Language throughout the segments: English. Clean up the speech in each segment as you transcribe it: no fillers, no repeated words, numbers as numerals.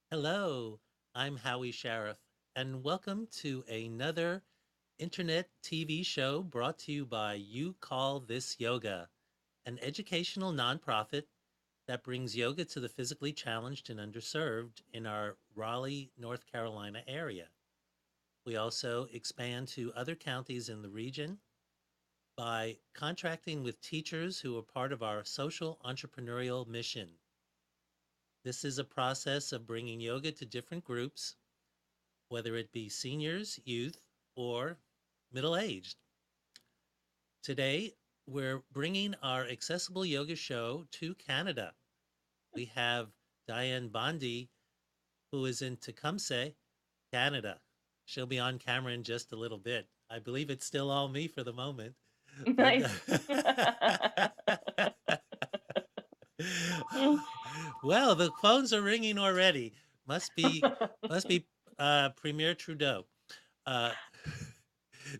Hello, I'm Howie Sheriff, and welcome to another internet TV show brought to you by You Call This Yoga, an educational nonprofit that brings yoga to the physically challenged and underserved in our Raleigh, North Carolina area. We also expand to other counties in the region by contracting with teachers who are part of our social entrepreneurial mission. This is a process of bringing yoga to different groups, whether it be seniors, youth, or middle aged. Today, we're bringing our accessible yoga show to Canada. We have Dianne Bondy, who is in Tecumseh, Canada. She'll be on camera in just a little bit. I believe it's still all me for the moment. But Nice. well, the phones are ringing already. Must be must be Premier Trudeau. Uh,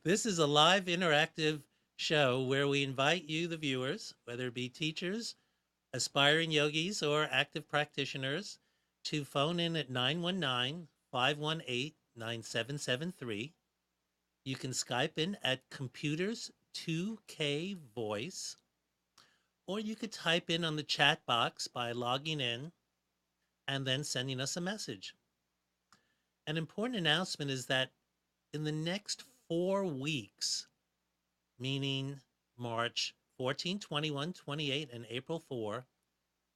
this is a live interactive show where we invite you, the viewers, whether it be teachers, aspiring yogis, or active practitioners, to phone in at 919-518-9773. You can Skype in at Computers 2K Voice, or you could type in on the chat box by logging in and then sending us a message. An important announcement is that in the next 4 weeks, meaning March 14, 21, 28, and April 4,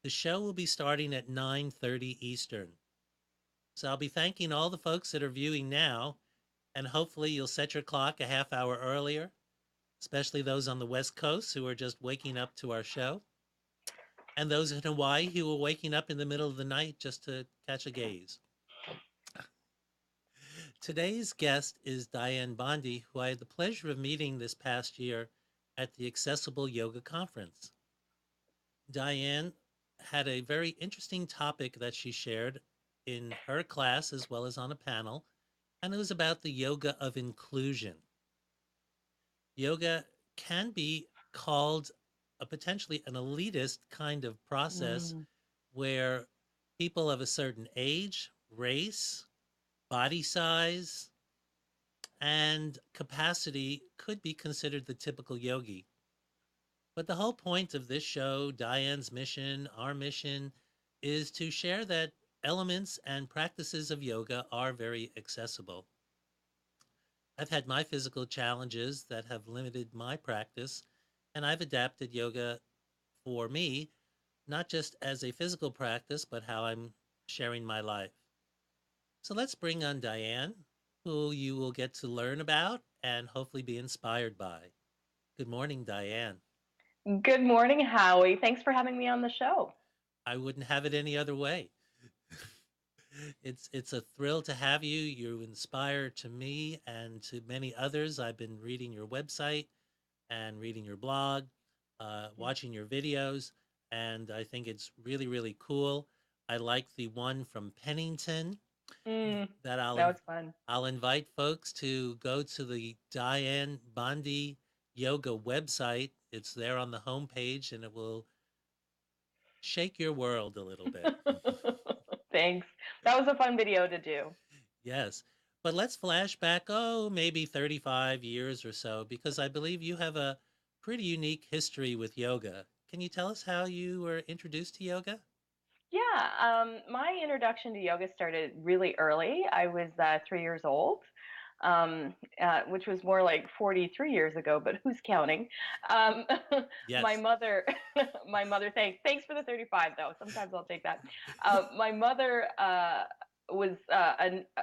the show will be starting at 9:30 Eastern. So I'll be thanking all the folks that are viewing now, and hopefully you'll set your clock a half hour earlier, especially those on the West Coast who are just waking up to our show, and those in Hawaii who are waking up in the middle of the night just to catch a gaze. Today's guest is Dianne Bondy, who I had the pleasure of meeting this past year at the Accessible Yoga Conference. Dianne had a very interesting topic that she shared in her class as well as on a panel, and it was about the yoga of inclusion. Yoga can be called a potentially an elitist kind of process Mm. where people of a certain age, race, body size, and capacity could be considered the typical yogi. But the whole point of this show, Diane's mission, our mission, is to share that elements and practices of yoga are very accessible. I've had my physical challenges that have limited my practice, and I've adapted yoga for me, not just as a physical practice, but how I'm sharing my life. So let's bring on Dianne, who you will get to learn about and hopefully be inspired by. Good morning, Dianne. Good morning, Howie. Thanks for having me on the show. I wouldn't have it any other way. It's a thrill to have you. You inspire to me and to many others. I've been reading your website and reading your blog, watching your videos, and I think it's really, really cool. I like the one from Pennington Mm, that that was fun. I'll invite folks to go to the Dianne Bondy Yoga website. It's there on the homepage, and it will shake your world a little bit. Thanks. That was a fun video to do. Yes. But let's flash back, oh, maybe 35 years or so, because I believe you have a pretty unique history with yoga. Can you tell us how you were introduced to yoga? Yeah, my introduction to yoga started really early. I was 3 years old, which was more like 43 years ago, but who's counting? Um, my Yes. mother, my mother, thanks for the 35 though. Sometimes I'll take that. My mother was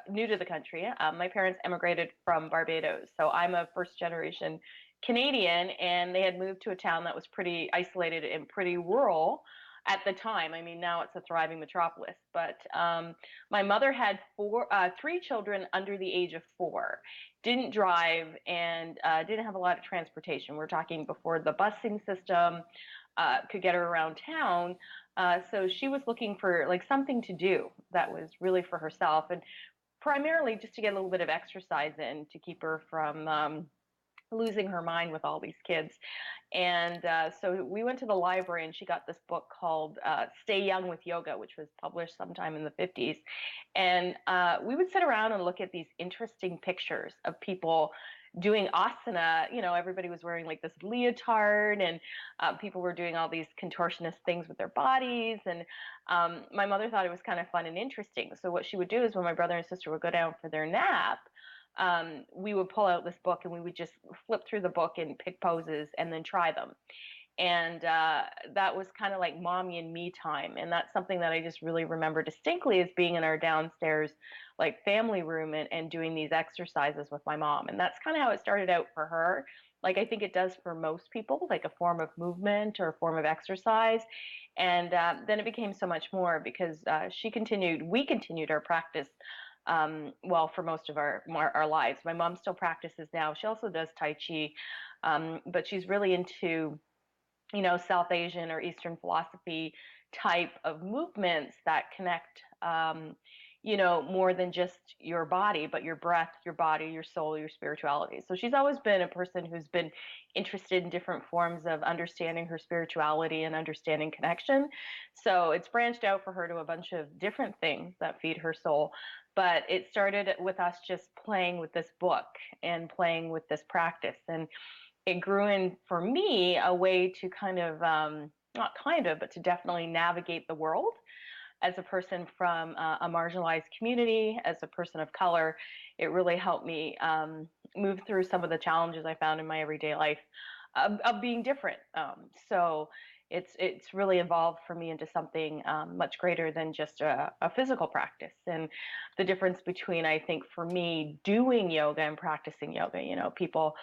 new to the country. My parents emigrated from Barbados, so I'm a first generation Canadian, and they had moved to a town that was pretty isolated and pretty rural at the time. I mean, now it's a thriving metropolis. But my mother had three children under the age of 4, didn't drive, and didn't have a lot of transportation. We're talking before the busing system could get her around town. So she was looking for like something to do that was really for herself, and primarily just to get a little bit of exercise in to keep her from losing her mind with all these kids. And so we went to the library, and she got this book called Stay Young with Yoga, which was published sometime in the 50s. And we would sit around and look at these interesting pictures of people doing asana. You know, everybody was wearing like this leotard, and people were doing all these contortionist things with their bodies. And my mother thought it was kind of fun and interesting. So what she would do is when my brother and sister would go down for their nap, we would pull out this book and we would just flip through the book and pick poses and then try them. And that was kind of like mommy and me time. And that's something that I just really remember distinctly as being in our downstairs like family room and doing these exercises with my mom. And that's kind of how it started out for her. Like I think it does for most people, like a form of movement or a form of exercise. And then it became so much more because we continued our practice well for most of our lives. My mom still practices now. She also does Tai Chi, but she's really into South Asian or Eastern philosophy type of movements that connect more than just your body, but your breath, your body, your soul, your spirituality. So she's always been a person who's been interested in different forms of understanding her spirituality and understanding connection. So it's branched out for her to a bunch of different things that feed her soul. But it started with us just playing with this book and playing with this practice. And it grew in for me a way to kind of not kind of but to definitely navigate the world as a person from a marginalized community, as a person of color. It really helped me move through some of the challenges I found in my everyday life of being different. So it's really evolved for me into something much greater than just a physical practice. And the difference between, I think, for me, doing yoga and practicing yoga, people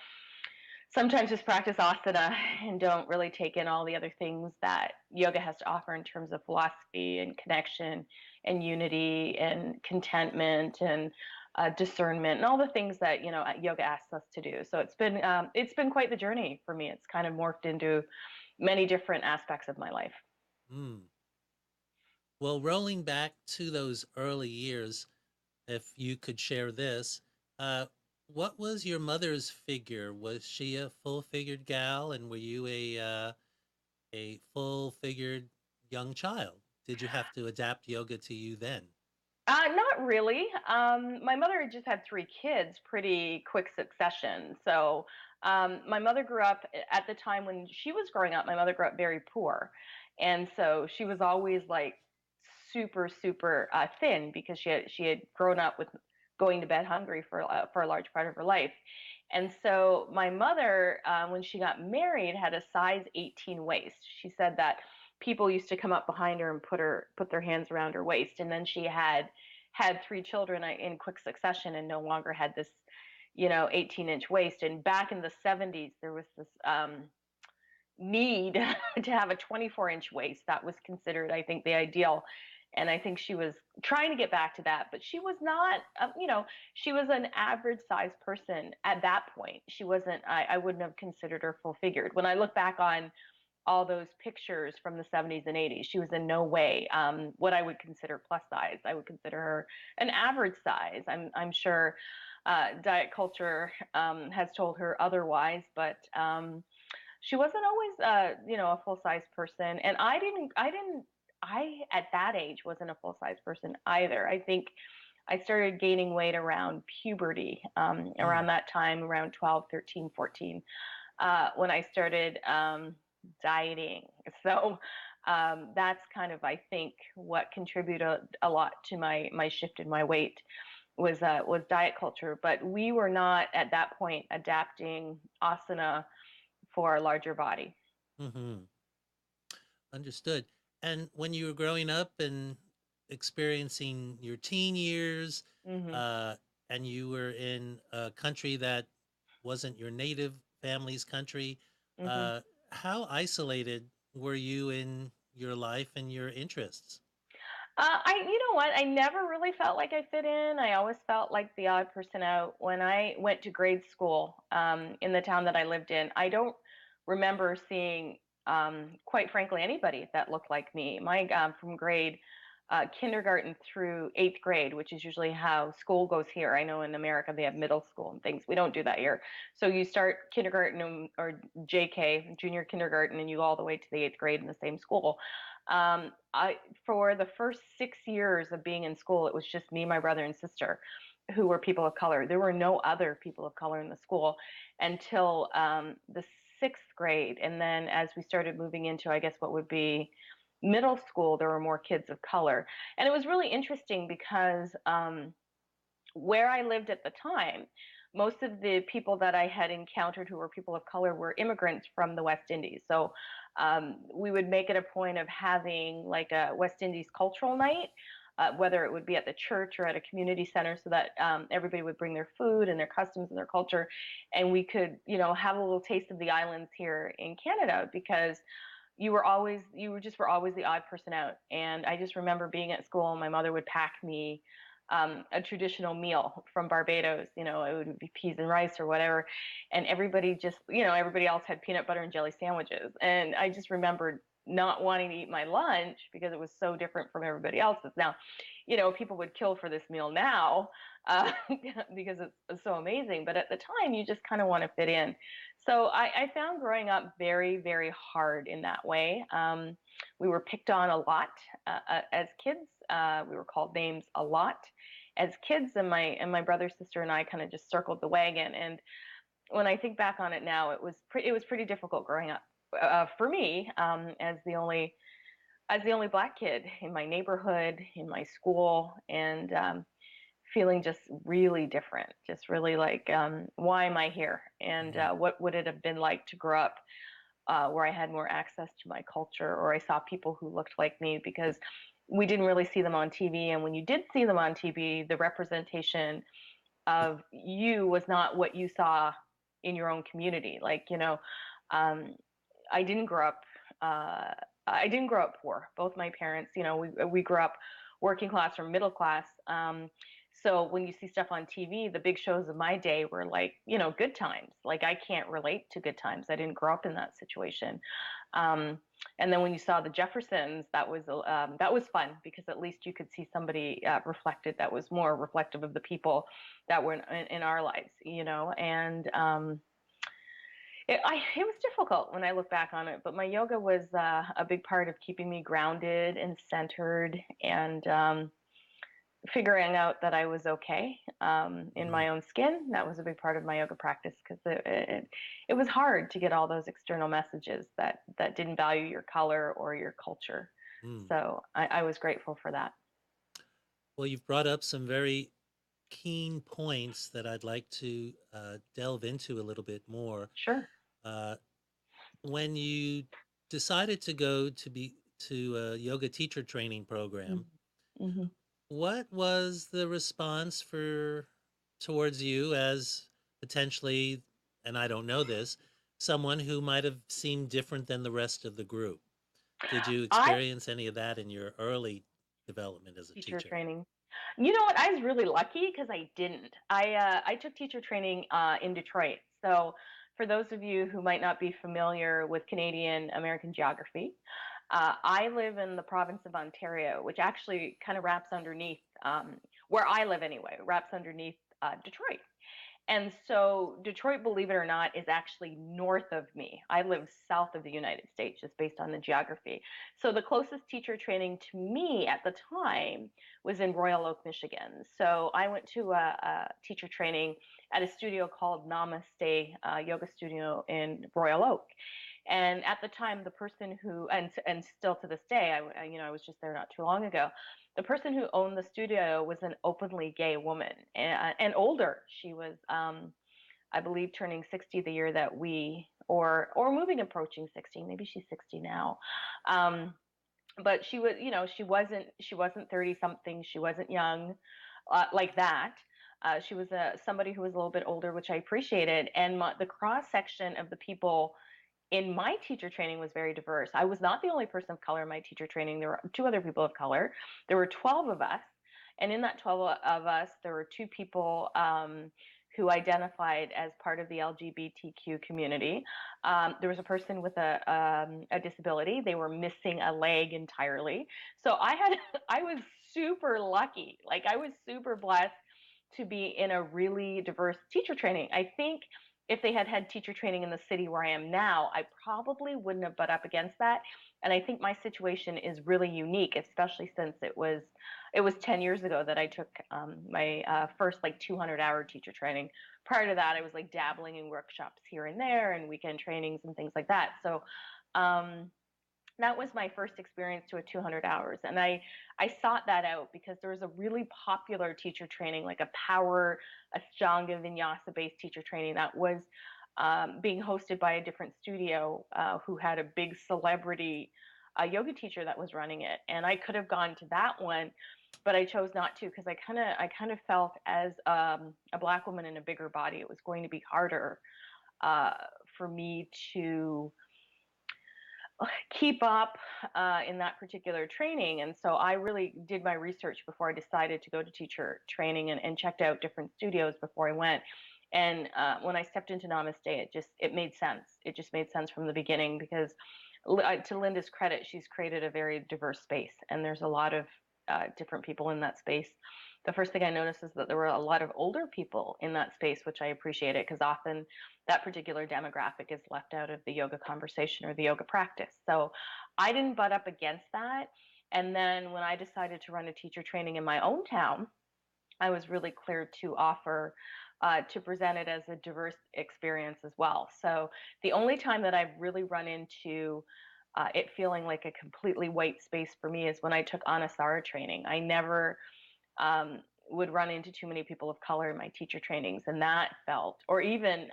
sometimes just practice asana and don't really take in all the other things that yoga has to offer in terms of philosophy and connection and unity and contentment and discernment and all the things that yoga asks us to do. So it's been quite the journey for me. It's kind of morphed into many different aspects of my life. Mm. Well, rolling back to those early years, if you could share this, uh, what was your mother's figure? Was she a full-figured gal, and were you a full-figured young child? Did you have to adapt yoga to you then? Not really. My mother had just had 3 kids, pretty quick succession. So my mother grew up at the time when she was growing up. My mother grew up very poor, and so she was always like super, super thin because she had grown up with going to bed hungry for a large part of her life. And so my mother, when she got married, had a size 18 waist. She said that people used to come up behind her and put their hands around her waist, and then she had 3 children in quick succession and no longer had this 18-inch waist. And back in the 70s there was this need to have a 24-inch waist that was considered, I think, the ideal. And I think she was trying to get back to that, but she was not, she was an average sized person at that point. She wasn't, I wouldn't have considered her full figured. When I look back on all those pictures from the 70s and 80s, she was in no way what I would consider plus size. I would consider her an average size. I'm sure diet culture has told her otherwise, but she wasn't always a full size person. And I at that age wasn't a full size person either. I think I started gaining weight around puberty, around Mm. that time, around 12, 13, 14, when I started dieting. So that's kind of, I think, what contributed a lot to my shift in my weight was diet culture. But we were not at that point adapting asana for a larger body. Hmm. Understood. And when you were growing up and experiencing your teen years, Hmm. uh, and you were in a country that wasn't your native family's country. Hmm. Uh, how isolated were you in your life and your interests? You know what? I never really felt like I fit in. I always felt like the odd person out. When I went to grade school in the town that I lived in, I don't remember seeing, quite frankly, anybody that looked like me. My from grade kindergarten through eighth grade, which is usually how school goes here. I know in America they have middle school and things. We don't do that here. So you start kindergarten or JK, junior kindergarten, and you go all the way to the eighth grade in the same school. I For the first 6 years of being in school, it was just me, my brother, and sister who were people of color. There were no other people of color in the school until the sixth grade. And then as we started moving into, I guess, what would be middle school, there were more kids of color. And it was really interesting because where I lived at the time, most of the people that I had encountered who were people of color were immigrants from the West Indies. So we would make it a point of having like a West Indies cultural night, whether it would be at the church or at a community center, so that everybody would bring their food and their customs and their culture, and we could, have a little taste of the islands here in Canada because you were always the odd person out. And I just remember being at school and my mother would pack me a traditional meal from Barbados. It would be peas and rice or whatever, and everybody else had peanut butter and jelly sandwiches, and I just remembered not wanting to eat my lunch because it was so different from everybody else's. Now, people would kill for this meal now, uh, because it's so amazing, but at the time you just kind of want to fit in. So I found growing up very, very hard in that way. We were picked on a lot as kids. We were called names a lot as kids, and my brother, sister, and I kind of just circled the wagon. And when I think back on it now, it was pretty difficult growing up for me, as the only black kid in my neighborhood, in my school, and feeling just really different, just really like, why am I here? And Mhm. what would it have been like to grow up where I had more access to my culture, or I saw people who looked like me, because we didn't really see them on TV. And when you did see them on TV, the representation of you was not what you saw in your own community. Like, um, I didn't grow up. Uh, I didn't grow up poor. Both my parents, we grew up working class or middle class. So when you see stuff on TV, the big shows of my day were like, good times. Like, I can't relate to good times. I didn't grow up in that situation. Um, and then when you saw the Jeffersons, that was fun, because at least you could see somebody reflected that was more reflective of the people that were in our lives, And it was difficult when I look back on it, but my yoga was a big part of keeping me grounded and centered, and figuring out that I was okay in Mhm. my own skin. That was a big part of my yoga practice, because it was hard to get all those external messages that didn't value your color or your culture. Mm. So I was grateful for that. Well, you've brought up some very keen points that I'd like to delve into a little bit more. Sure. Uh, when you decided to go to a yoga teacher training program, Mm-hmm. what was the response for towards you as potentially, and I don't know this, someone who might have seemed different than the rest of the group? Did you I experience any of that in your early development as a teacher teacher? training. You know what? I was really lucky because I didn't. I took teacher training in Detroit. So for those of you who might not be familiar with Canadian American geography, I live in the province of Ontario, which actually kind of wraps underneath, where I live anyway, wraps underneath Detroit. And so Detroit, believe it or not, is actually north of me. I live south of the United States, just based on the geography. So the closest teacher training to me at the time was in Royal Oak, Michigan. So I went to a teacher training at a studio called Namaste Yoga Studio in Royal Oak. And at the time, the person who, and still to this day, I was just there not too long ago. The person who owned the studio was an openly gay woman, and older. She was, I believe, turning 60 the year that or moving, approaching 60. Maybe she's 60 now. Um, but she was, she wasn't 30 something. She wasn't young like that. She was somebody who was a little bit older, which I appreciated, and the cross section of the people in my teacher training was very diverse. I was not the only person of color in my teacher training. There were two other people of color. There were 12 of us. And in that 12 of us, there were two people who identified as part of the LGBTQ community. There was a person with a disability. They were missing a leg entirely. So I was super lucky. Like, I was super blessed to be in a really diverse teacher training. I think if they had had teacher training in the city where I am now, I probably wouldn't have butt up against that. And I think my situation is really unique, especially since it was 10 years ago that I took my first like 200-hour teacher training. Prior to that, I was like dabbling in workshops here and there and weekend trainings and things like that. So um, that was my first experience to a 200 hours, and I sought that out because there was a really popular teacher training, like a power ashtanga vinyasa based teacher training that was being hosted by a different studio who had a big celebrity yoga teacher that was running it, and I could have gone to that one, but I chose not to because I kind of felt as a Black woman in a bigger body, it was going to be harder uh, for me to keep up in that particular training. And so I really did my research before I decided to go to teacher training, and checked out different studios before I went. And when I stepped into Namaste, it made sense. It just made sense from the beginning because, to Linda's credit, she's created a very diverse space, and there's a lot of different people in that space. The first thing I noticed is that there were a lot of older people in that space, which I appreciated because often that particular demographic is left out of the yoga conversation or the yoga practice. So I didn't butt up against that. And then when I decided to run a teacher training in my own town, I was really clear to offer to present it as a diverse experience as well. So the only time that I've really run into it feeling like a completely white space for me is when I took Anusara training. I never would run into too many people of color in my teacher trainings, and that felt, or even,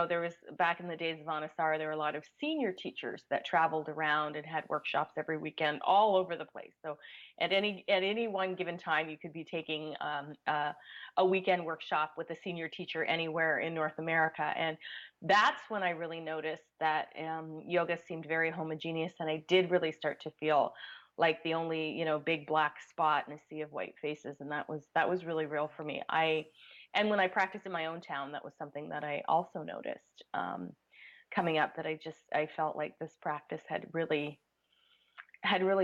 there was back in the days of Anusara, there were a lot of senior teachers that traveled around and had workshops every weekend all over the place. So at any one given time, you could be taking a weekend workshop with a senior teacher anywhere in North America, and that's when I really noticed that yoga seemed very homogeneous, and I did really start to feel like the only big black spot in a sea of white faces, and that was really real for me. And when I practiced in my own town, that was something that I also noticed coming up, that I felt like this practice had really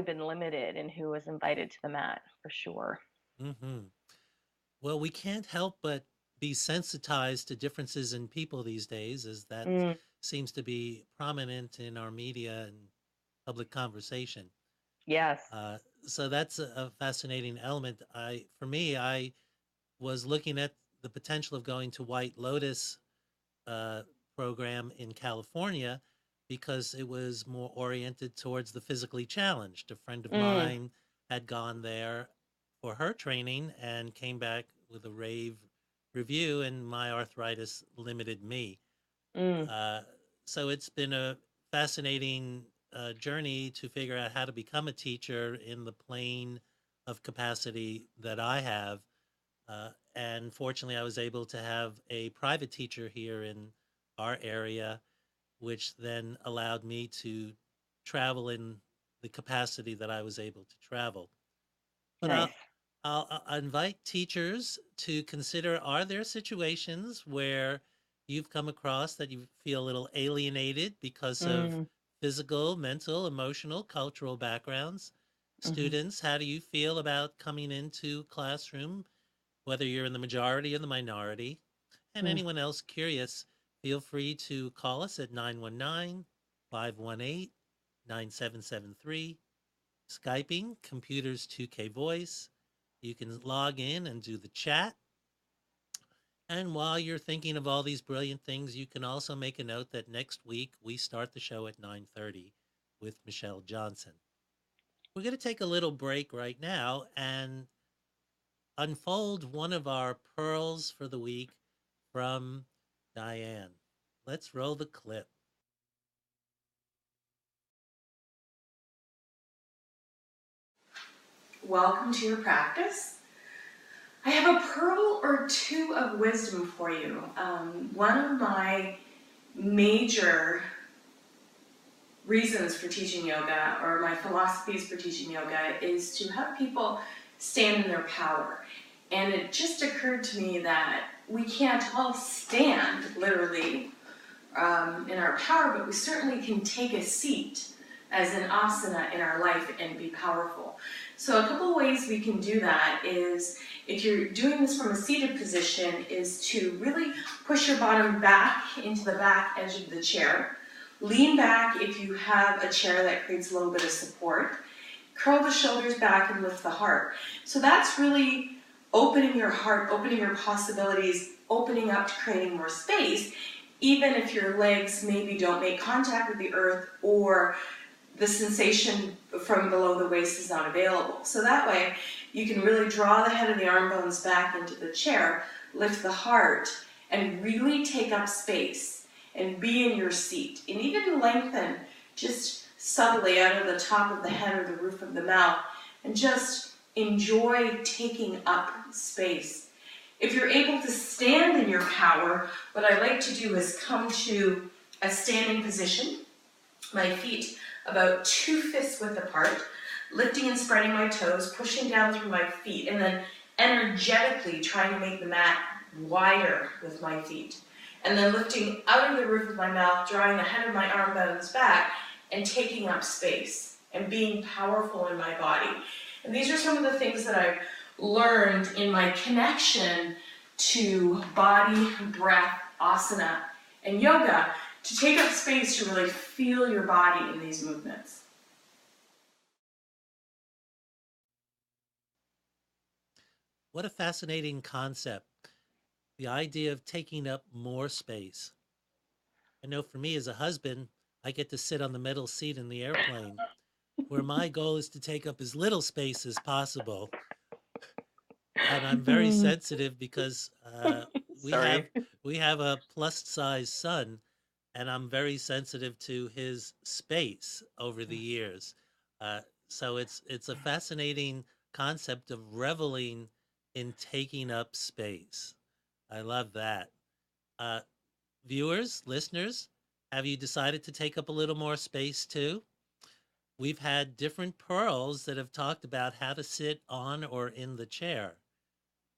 been limited in who was invited to the mat, for sure. Hmm. Well, we can't help but be sensitized to differences in people these days, as that Mm, seems to be prominent in our media and public conversation. yes. Uh, so that's a fascinating element. For me, I was looking at the potential of going to White Lotus uh, program in California because it was more oriented towards the physically challenged. A friend of Mm, mine had gone there for her training and came back with a rave review, and my arthritis limited me. mm, Uh, so it's been a fascinating journey to figure out how to become a teacher in the plane of capacity that I have. And fortunately, I was able to have a private teacher here in our area, which then allowed me to travel in the capacity that I was able to travel. But nice. I'll invite teachers to consider, are there situations where you've come across that you feel a little alienated because of Mm, physical, mental, emotional, cultural backgrounds? hmm. Students, how do you feel about coming into classroom, whether you're in the majority or the minority? And Mm. anyone else curious, feel free to call us at 919 518 9773. Skyping, Computers 2K Voice. You can log in and do the chat. And while you're thinking of all these brilliant things, you can also make a note that next week we start the show at 9:30 with Michelle Johnson. We're going to take a little break right now and unfold one of our pearls for the week from Dianne. Let's roll the clip. Welcome to your practice. I have a pearl or two of wisdom for you. One of my major reasons for teaching yoga, or my philosophies for teaching yoga, is to have people stand in their power. And it just occurred to me that we can't all stand literally in our power, but we certainly can take a seat as an asana in our life and be powerful. So a couple of ways we can do that is, if you're doing this from a seated position, is to really push your bottom back into the back edge of the chair. Lean back if you have a chair that creates a little bit of support. Curl the shoulders back and lift the heart. So that's really opening your heart, opening your possibilities, opening up to creating more space, even if your legs maybe don't make contact with the earth, or the sensation from below the waist is not available. So that way you can really draw the head of the arm bones back into the chair, lift the heart, and really take up space and be in your seat. And even lengthen just subtly out of the top of the head or the roof of the mouth, and just enjoy taking up space. If you're able to stand in your power, what I like to do is come to a standing position, my feet about 2 fists width apart, lifting and spreading my toes, pushing down through my feet, and then energetically trying to make the mat wider with my feet. And then lifting out of the roof of my mouth, drawing the head of my arm bones back, and taking up space and being powerful in my body. And these are some of the things that I've learned in my connection to body, breath, asana, and yoga, to take up space to really feel your body in these movements. What a fascinating concept. The idea of taking up more space. I know for me as a husband, I get to sit on the middle seat in the airplane, where my goal is to take up as little space as possible. And I'm very sensitive because we have Sorry. we have a plus size son, and I'm very sensitive to his space over the years. Uh, so it's a fascinating concept of reveling in taking up space. I love that. Uh, Viewers, listeners, have you decided to take up a little more space too? We've had different pearls that have talked about how to sit on or in the chair.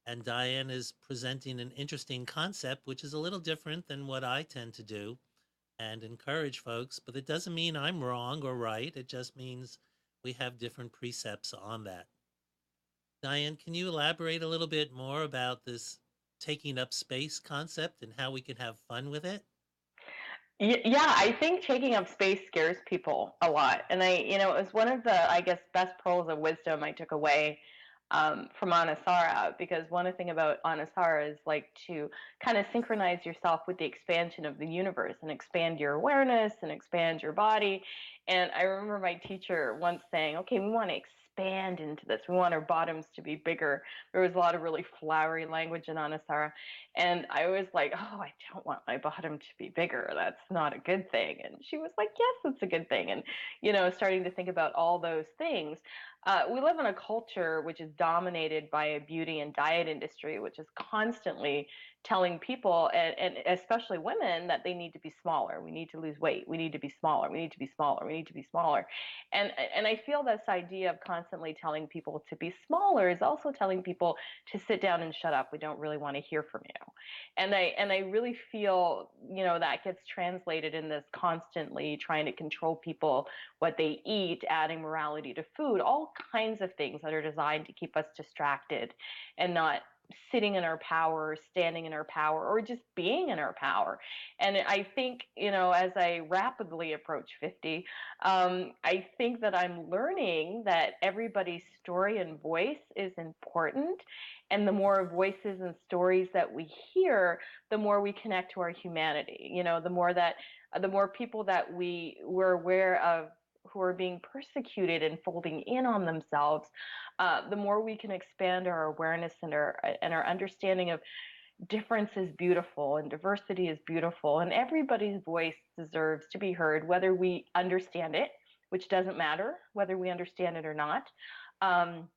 And Dianne is presenting an interesting concept, which is a little different than what I tend to do and encourage folks. But it doesn't mean I'm wrong or right. It just means we have different precepts on that. Dianne, can you elaborate a little bit more about this taking up space concept and how we can have fun with it? Yeah, I think taking up space scares people a lot. And it was one of the, I guess, best pearls of wisdom I took away from Anusara, because one thing about Anusara is like to kind of synchronize yourself with the expansion of the universe and expand your awareness and expand your body. And I remember my teacher once saying, okay, we want to expand into this. We want our bottoms to be bigger. There was a lot of really flowery language in Anusara. And I was like, oh, I don't want my bottom to be bigger. That's not a good thing. And she was like, yes, it's a good thing. And, starting to think about all those things. We live in a culture which is dominated by a beauty and diet industry, which is constantly telling people, and especially women, that they need to be smaller. We need to lose weight. We need to be smaller. We need to be smaller. We need to be smaller. And I feel this idea of constantly telling people to be smaller is also telling people to sit down and shut up. We don't really want to hear from you. And I really feel, that gets translated in this constantly trying to control people, what they eat, adding morality to food, all kinds of things that are designed to keep us distracted and not sitting in our power, standing in our power, or just being in our power. And I think, as I rapidly approach 50, I think that I'm learning that everybody's story and voice is important. And the more voices and stories that we hear, the more we connect to our humanity. The more people that we're aware of who are being persecuted and folding in on themselves, the more we can expand our awareness and our understanding of difference is beautiful and diversity is beautiful, and everybody's voice deserves to be heard, whether we understand it, which doesn't matter whether we understand it or not. Um,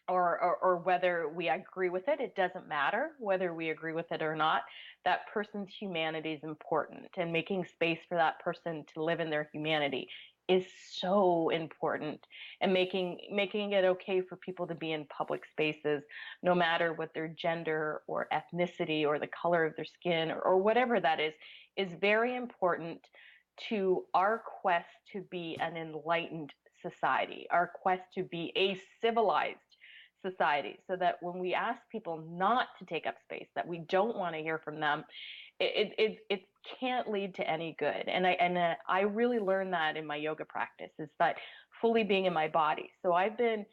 or whether we agree with it. It doesn't matter whether we agree with it or not. That person's humanity is important, and making space for that person to live in their humanity is so important. And making it okay for people to be in public spaces, no matter what their gender or ethnicity or the color of their skin, or whatever that is very important to our quest to be an enlightened society, our quest to be a civilized society, so that when we ask people not to take up space, that we don't want to hear from them, it can't lead to any good. And I really learned that in my yoga practice, is that fully being in my body. So I've been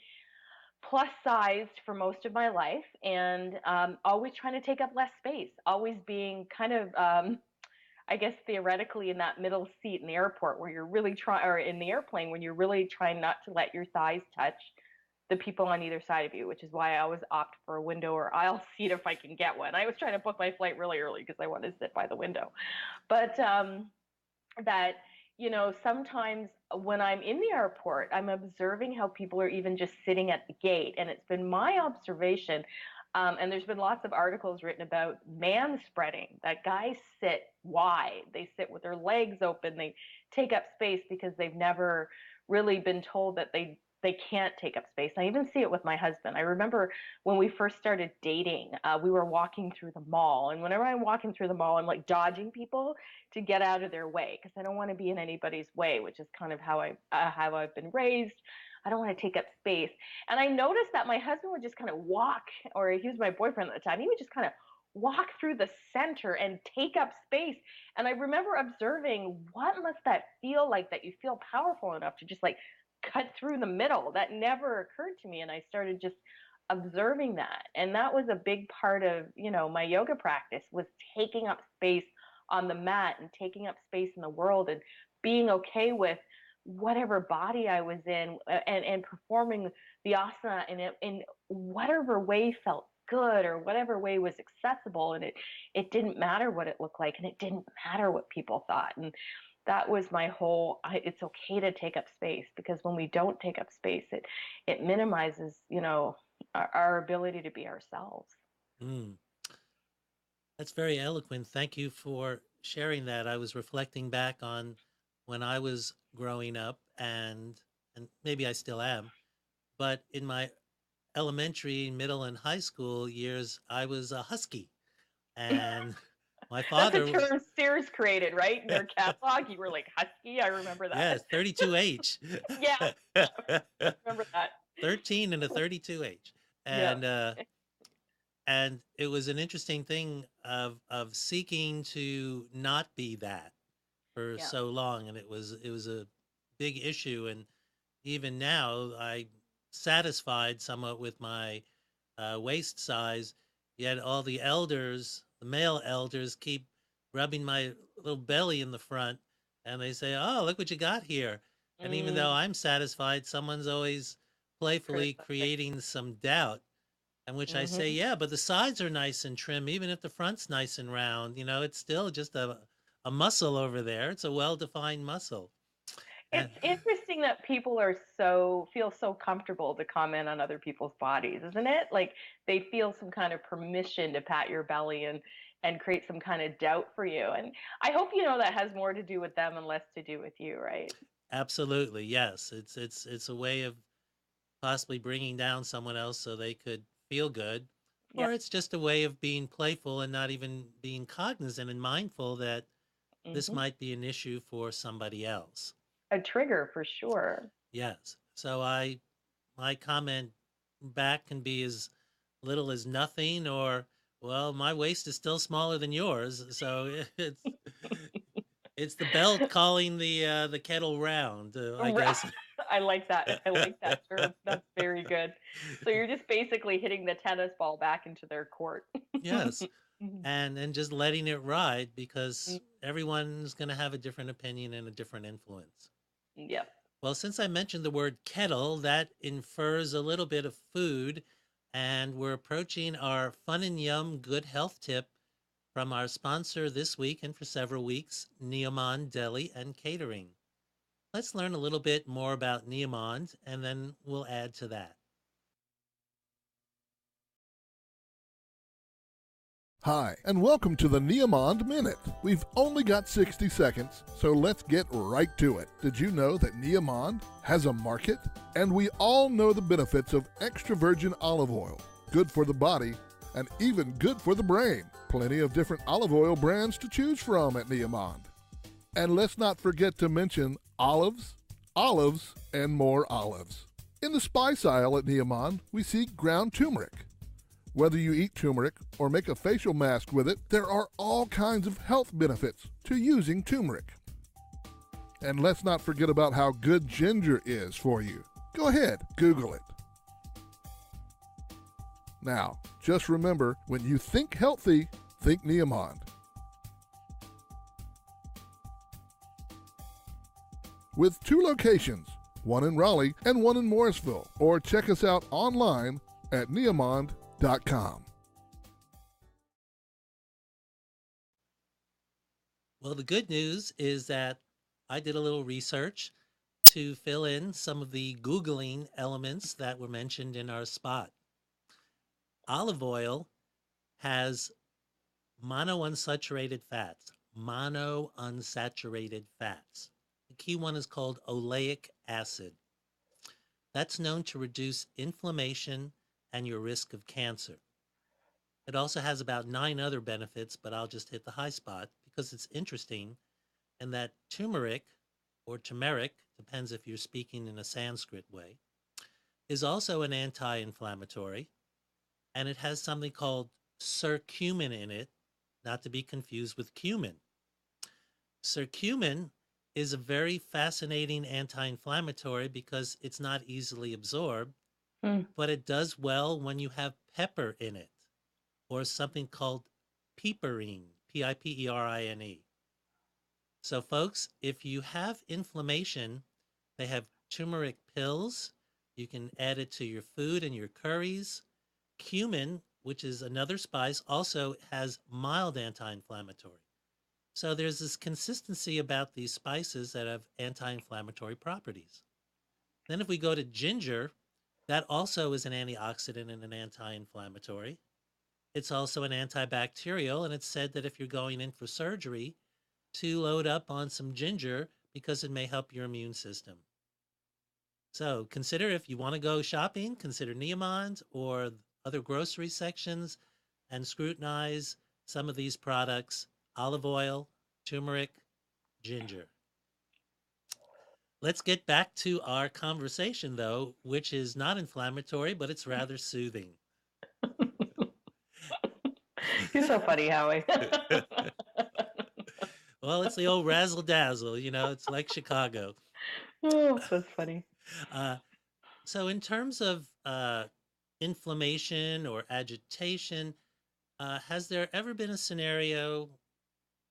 plus sized for most of my life, and always trying to take up less space, always being kind of I guess theoretically in that middle seat in the airport, where you're really trying, or in the airplane when you're really trying not to let your thighs touch the people on either side of you, which is why I always opt for a window or aisle seat if I can get one. I was trying to book my flight really early because I wanted to sit by the window. But that, sometimes when I'm in the airport, I'm observing how people are even just sitting at the gate. And it's been my observation, and there's been lots of articles written about man spreading, that guys sit wide. They sit with their legs open. They take up space because they've never really been told that they can't take up space. I even see it with my husband. I remember when we first started dating, we were walking through the mall. And whenever I'm walking through the mall, I'm like dodging people to get out of their way, because I don't want to be in anybody's way, which is kind of how I've been raised. I don't want to take up space. And I noticed that my husband would just kind of walk, or he was my boyfriend at the time. He would just kind of walk through the center and take up space. And I remember observing, what must that feel like, that you feel powerful enough to just like cut through the middle? That never occurred to me. And I started just observing that. And that was a big part of, my yoga practice, was taking up space on the mat and taking up space in the world, and being okay with whatever body I was in, and performing the asana in whatever way felt good, or whatever way was accessible. And it didn't matter what it looked like, and it didn't matter what people thought. And that was my whole, it's okay to take up space, because when we don't take up space, it minimizes, our ability to be ourselves. Mm, that's very eloquent. Thank you for sharing that. I was reflecting back on when I was growing up, and maybe I still am, but in my elementary, middle, and high school years, I was a husky, and my That's a father was term Sears created, right? In their catalog, you were like husky. I remember yes, that. 32H. Yeah, remember that. 13 and a 32H. Yeah. And it was an interesting thing of seeking to not be that for Yeah. so long, and it was a big issue. And even now, I satisfied somewhat with my waist size, yet all the elders, the male elders, keep rubbing my little belly in the front, and they say, "Oh, look what you got here." And even though Mm, I'm satisfied, someone's always playfully criticizing. creating some doubt. And which I say, Hmm. yeah, but the sides are nice and trim, even if the front's nice and round. It's still just a muscle over there. It's a well-defined muscle. And It's interesting that people feel so comfortable to comment on other people's bodies, isn't it? Like they feel some kind of permission to pat your belly and create some kind of doubt for you. And I hope that has more to do with them and less to do with you, right? absolutely, yes, it's a way of possibly bringing down someone else so they could feel good, or Yep. it's just a way of being playful and not even being cognizant and mindful that this Hmm. might be an issue for somebody else. A trigger for sure. Yes. So my comment back can be as little as nothing, or well, my waist is still smaller than yours, so it's the belt calling the kettle round, I guess. I like that. I like that term. That's very good. So you're just basically hitting the tennis ball back into their court. Yes. Mhm. And just letting it ride, because everyone's going to have a different opinion and a different influence. Yep. Well, since I mentioned the word kettle, that infers a little bit of food, and we're approaching our fun and yum good health tip from our sponsor this week and for several weeks, Neomond Deli and Catering. Let's learn a little bit more about Neomond, and then we'll add to that. Hi, and welcome to the Neomond Minute. We've only got 60 seconds, so let's get right to it. Did you know that Neomond has a market? And we all know the benefits of extra virgin olive oil. Good for the body, and even good for the brain. Plenty of different olive oil brands to choose from at Neomond. And let's not forget to mention olives, and more olives. In the spice aisle at Neomond, we see ground turmeric. Whether you eat turmeric or make a facial mask with it, there are all kinds of health benefits to using turmeric. And let's not forget about how good ginger is for you. Go ahead, Google it. Now, just remember, when you think healthy, think Neomond. With 2 locations, one in Raleigh and one in Morrisville, or check us out online at neomond.com. Well, the good news is that I did a little research to fill in some of the Googling elements that were mentioned in our spot. Olive oil has monounsaturated fats. Monounsaturated fats. The key one is called oleic acid. That's known to reduce inflammation and your risk of cancer. It also has about 9 other benefits, but I'll just hit the high spot because it's interesting. And that turmeric, or turmeric, depends if you're speaking in a Sanskrit way, is also an anti-inflammatory. And it has something called curcumin in it, not to be confused with cumin. Curcumin is a very fascinating anti-inflammatory because it's not easily absorbed, but it does well when you have pepper in it, or something called piperine, Piperine. So folks, if you have inflammation, they have turmeric pills. You can add it to your food and your curries. Cumin, which is another spice, also has mild anti-inflammatory. So there's this consistency about these spices that have anti-inflammatory properties. Then if we go to ginger, that also is an antioxidant and an anti-inflammatory. It's also an antibacterial, and it's said that if you're going in for surgery, to load up on some ginger because it may help your immune system. So consider, if you want to go shopping, consider Neomond or other grocery sections and scrutinize some of these products: olive oil, turmeric, ginger. Let's get back to our conversation, though, which is not inflammatory, but it's rather soothing. You're so funny, Howie. Well, it's the old razzle dazzle, it's like Chicago. Oh, that's funny. So in terms of inflammation or agitation, has there ever been a scenario,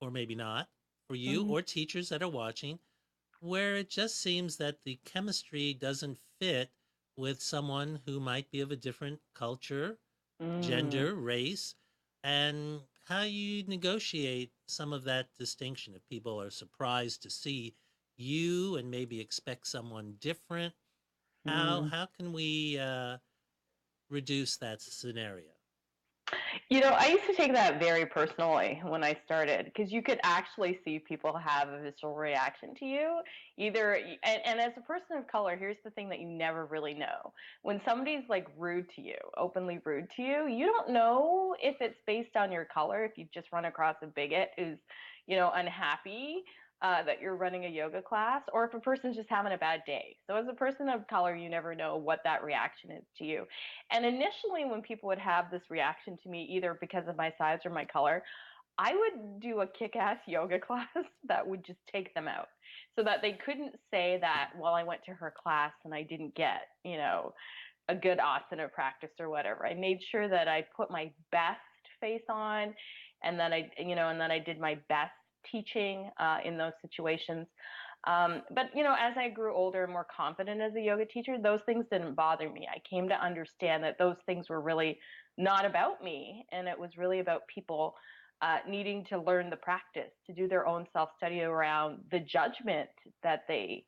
or maybe not, for you or teachers that are watching, where it just seems that the chemistry doesn't fit with someone who might be of a different culture, gender, race, and how you negotiate some of that distinction if people are surprised to see you and maybe expect someone different? How can we reduce that scenario? I used to take that very personally when I started, because you could actually see people have a visceral reaction to you. And as a person of color, here's the thing that you never really know. When somebody's like rude to you, openly rude to you, you don't know if it's based on your color, if you've just run across a bigot who's, unhappy that you're running a yoga class, or if a person's just having a bad day. So as a person of color, you never know what that reaction is to you. And initially, when people would have this reaction to me, either because of my size or my color, I would do a kick-ass yoga class that would just take them out, so that they couldn't say that, well, I went to her class and I didn't get, a good asana practice or whatever. I made sure that I put my best face on, and then I did my best teaching in those situations. But as I grew older and more confident as a yoga teacher, those things didn't bother me. I came to understand that those things were really not about me, and it was really about people needing to learn the practice, to do their own self-study around the judgment that they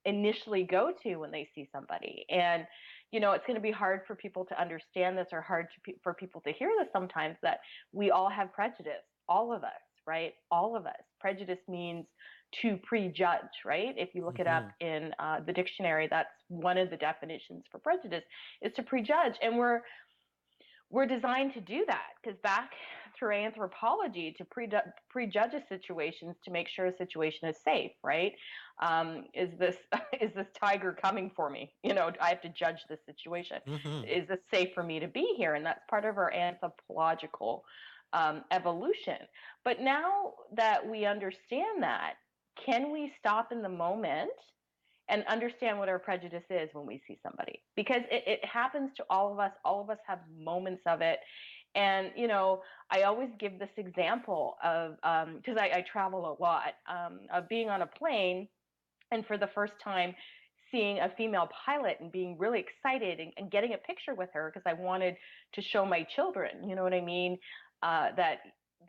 initially go to when they see somebody. And it's going to be hard for people to understand this, or hard for people to hear this sometimes, that we all have prejudice, all of us, right? All of us. Prejudice means to prejudge, right? If you look it up Mm-hmm. in the dictionary, that's one of the definitions for prejudice, is to prejudge. And we're designed to do that, because back through anthropology, to prejudge a situation to make sure a situation is safe, right? Is this is this tiger coming for me? I have to judge this situation. Mm-hmm. Is this safe for me to be here? And that's part of our anthropological evolution. But now that we understand that, can we stop in the moment and understand what our prejudice is when we see somebody? Because it happens to all of us. All of us have moments of it. And, I always give this example of, because I travel a lot, of being on a plane, and for the first time seeing a female pilot and being really excited, and getting a picture with her because I wanted to show my children, you know what I mean,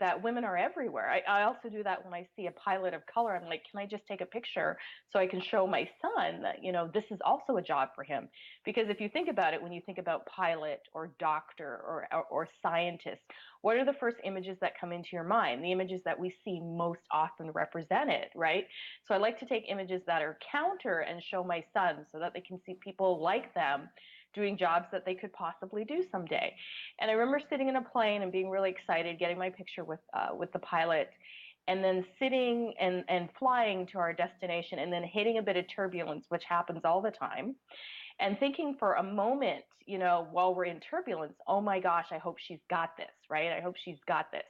that women are everywhere. I also do that when I see a pilot of color. I'm like, can I just take a picture so I can show my son that, this is also a job for him? Because if you think about it, when you think about pilot or doctor or scientist, what are the first images that come into your mind? The images that we see most often represented, right? So I like to take images that are counter and show my son, so that they can see people like them doing jobs that they could possibly do someday. And I remember sitting in a plane and being really excited, getting my picture with the pilot, and then sitting and flying to our destination, and then hitting a bit of turbulence, which happens all the time, and thinking for a moment, while we're in turbulence, oh my gosh, I hope she's got this, right? I hope she's got this.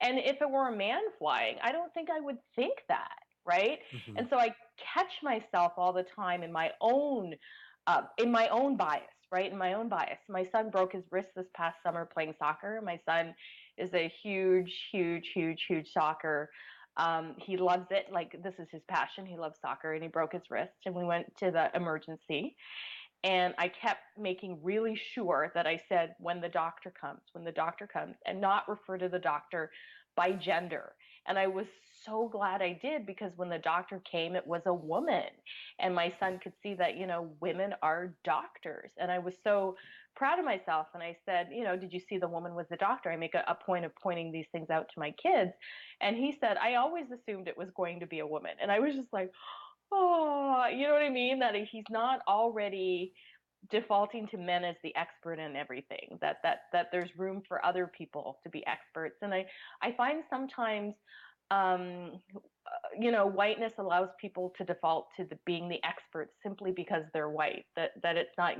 And if it were a man flying, I don't think I would think that, right? Mm-hmm. And so I catch myself all the time in my own bias, right? In my own bias. My son broke his wrist this past summer playing soccer. My son is a huge, huge, huge, huge soccer. He loves it. Like, this is his passion. He loves soccer, and he broke his wrist, and we went to the emergency. And I kept making really sure that I said, when the doctor comes, and not refer to the doctor by gender. And I was so glad I did, because when the doctor came, it was a woman. And my son could see that, women are doctors. And I was so proud of myself. And I said, did you see the woman was the doctor? I make a point of pointing these things out to my kids. And he said, I always assumed it was going to be a woman. And I was just like, oh, you know what I mean? That he's not already defaulting to men as the expert in everything. That there's room for other people to be experts. And I find sometimes, whiteness allows people to default to being the experts simply because they're white. That it's not,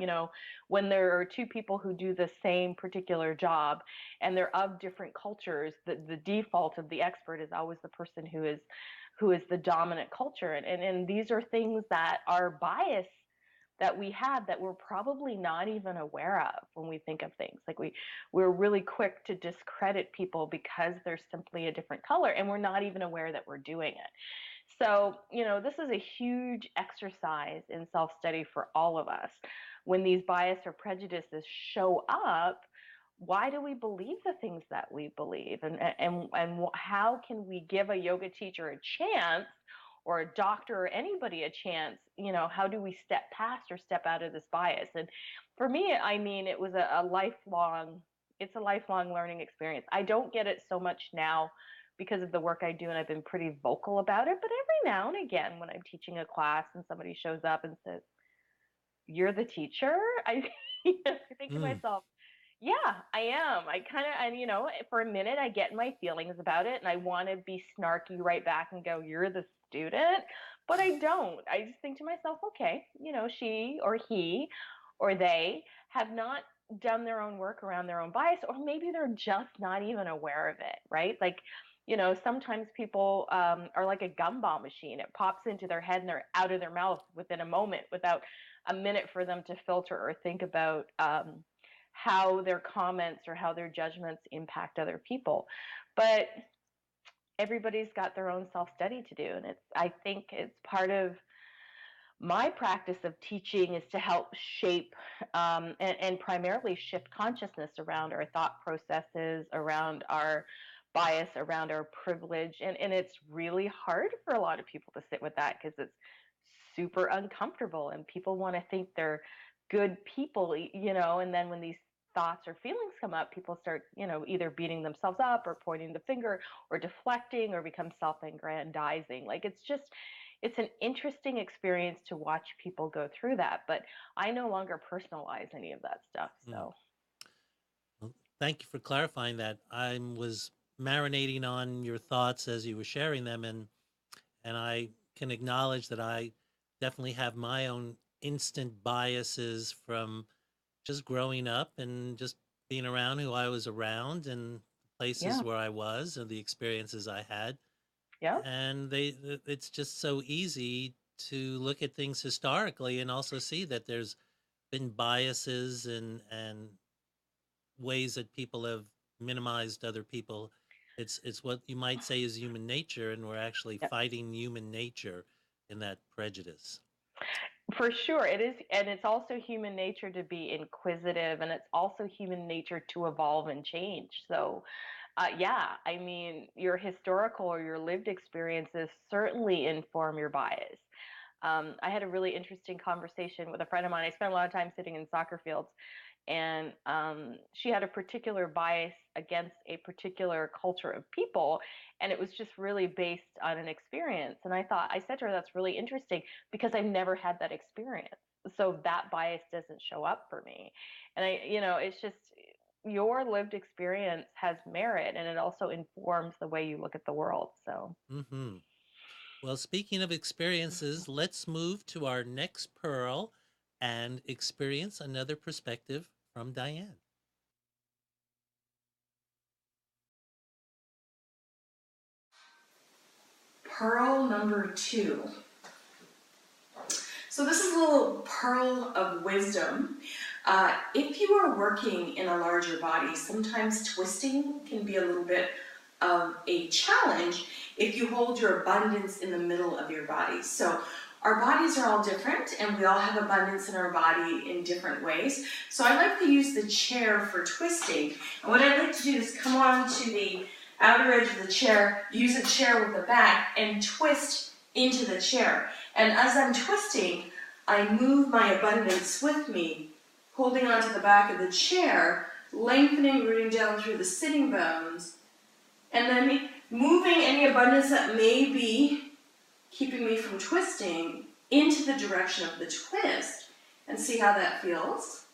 when there are two people who do the same particular job and they're of different cultures, the default of the expert is always the person who is the dominant culture. And these are things that are bias that we have, that we're probably not even aware of when we think of things. Like, we're really quick to discredit people because they're simply a different color, and we're not even aware that we're doing it. So, this is a huge exercise in self-study for all of us. When these bias or prejudices show up, why do we believe the things that we believe? And how can we give a yoga teacher a chance, or a doctor, or anybody a chance? How do we step past or step out of this bias? And for me, I mean, it was a lifelong, it's a lifelong learning experience. I don't get it so much now because of the work I do, and I've been pretty vocal about it. But every now and again, when I'm teaching a class and somebody shows up and says, "You're the teacher," I think to Mm. myself, yeah, I am. I kind of, and for a minute, I get my feelings about it, and I want to be snarky right back and go, "You're the student," but I don't. I just think to myself, okay, she or he or they have not done their own work around their own bias, or maybe they're just not even aware of it, right? Like, sometimes people are like a gumball machine. It pops into their head and they're out of their mouth within a moment, without a minute for them to filter or think about how their comments or how their judgments impact other people. But everybody's got their own self-study to do, and I think it's part of my practice of teaching is to help shape and primarily shift consciousness around our thought processes, around our bias, around our privilege. And it's really hard for a lot of people to sit with that, because it's super uncomfortable, and people want to think they're good people, and then when these thoughts or feelings come up, people start, either beating themselves up or pointing the finger or deflecting or become self-aggrandizing. Like it's an interesting experience to watch people go through that, but I no longer personalize any of that stuff. Mm. So, Well, thank you for clarifying that. I was marinating on your thoughts as you were sharing them, and I can acknowledge that I definitely have my own instant biases from just growing up and just being around who I was around and places yeah. where I was and the experiences I had. Yeah. And it's just so easy to look at things historically and also see that there's been biases and ways that people have minimized other people. It's what you might say is human nature, and we're actually Yeah. fighting human nature in that prejudice. For sure, it is, and it's also human nature to be inquisitive, and it's also human nature to evolve and change. So, yeah, I mean, your historical or your lived experiences certainly inform your bias. I had a really interesting conversation with a friend of mine. I spent a lot of time sitting in soccer fields, and she had a particular bias against a particular culture of people, and it was just really based on an experience. And I said to her, that's really interesting because I've never had that experience, so that bias doesn't show up for me. And it's just your lived experience has merit, and it also informs the way you look at the world. So, Hmm. Well, speaking of experiences, let's move to our next pearl and experience another perspective from Dianne. Pearl number 2. So this is a little pearl of wisdom. If you are working in a larger body, sometimes twisting can be a little bit of a challenge if you hold your abundance in the middle of your body. So our bodies are all different, and we all have abundance in our body in different ways. So I like to use the chair for twisting. And what I like to do is come on to the outer edge of the chair, use a chair with a back, and twist into the chair. And as I'm twisting, I move my abundance with me, holding onto the back of the chair, lengthening, rooting down through the sitting bones, and then moving any abundance that may be keeping me from twisting into the direction of the twist, and see how that feels.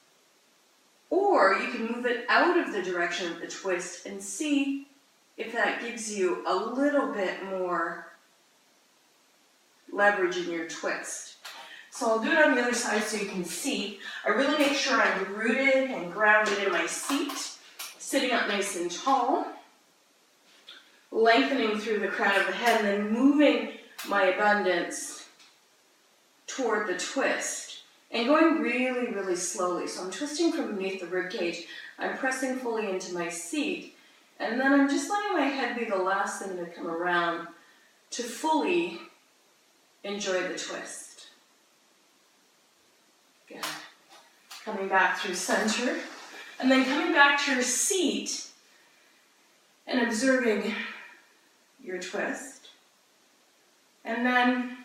Or you can move it out of the direction of the twist and see if that gives you a little bit more leverage in your twist. So I'll do it on the other side so you can see. I really make sure I'm rooted and grounded in my seat, sitting up nice and tall, lengthening through the crown of the head, and then moving my abundance toward the twist, and going really, really slowly. So I'm twisting from beneath the rib cage. I'm pressing fully into my seat, and then I'm just letting my head be the last thing to come around to fully enjoy the twist. Good. Coming back through center, and then coming back to your seat and observing your twist, and then